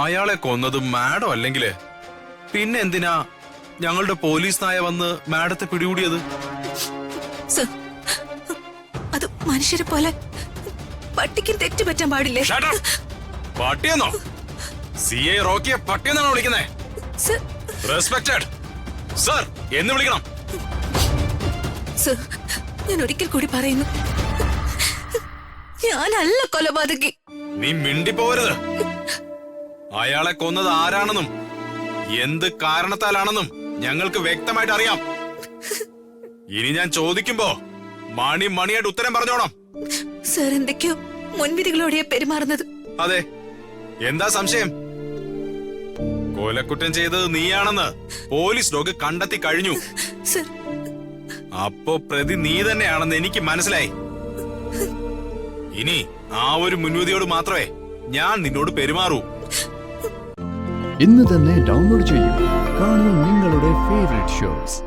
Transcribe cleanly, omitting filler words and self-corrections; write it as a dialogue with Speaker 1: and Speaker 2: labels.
Speaker 1: അയാളെ കൊന്നത് മാഡം അല്ലെങ്കില് പിന്നെ എന്തിനാ ഞങ്ങളുടെ പോലീസ് നായ വന്ന് മാഡത്തെ പിടികൂടിയത്?
Speaker 2: സർ, അത് മനുഷ്യരെ പോലെ പട്ടിക്ക് തെറ്റ് പറ്റാൻ പാടില്ലേ?
Speaker 1: പട്ടിയെന്നോ? CI റോക്കിയെ പട്ടിയെന്നാണോ വിളിക്കുന്നേ?
Speaker 2: സർ,
Speaker 1: റെസ്പെക്റ്റഡ് സർ എന്ന് വിളിക്കണം.
Speaker 2: സർ, ഞാൻ ഒരിക്കൽ കൂടി പറയുന്നു, ഞാനല്ല കൊലപാതകി.
Speaker 1: നീ മിണ്ടിപ്പോവരുത്. അയാളെ കൊന്നത് ആരാണെന്നും എന്ത് കാരണത്താലാണെന്നും ഞങ്ങൾക്ക് വ്യക്തമായിട്ട് അറിയാം. ഇനി ഞാൻ ചോദിക്കുമ്പോ മണിയായിട്ട് ഉത്തരം പറഞ്ഞോണം.
Speaker 2: സർ എന്തൊക്കെയോ മുൻവിധികളോടെയാ പെരുമാറുന്നത്.
Speaker 1: അതെ, എന്താ സംശയം? കൊലക്കുറ്റം ചെയ്തത് നീയാണെന്ന് പോലീസ് ഡോഗ് കണ്ടെത്തി കഴിഞ്ഞു.
Speaker 2: സർ,
Speaker 1: അപ്പോ പ്രതി നീ തന്നെയാണെന്ന് എനിക്ക് മനസ്സിലായി. ഇനി ആ ഒരു മുൻവിധിയോട് മാത്രമേ ഞാൻ നിന്നോട് പെരുമാറൂ.
Speaker 3: ഇന്ന് തന്നെ ഡൗൺലോഡ് ചെയ്യൂ. കാണൂ നിങ്ങളുടെ ഫേവറേറ്റ് ഷോസ്.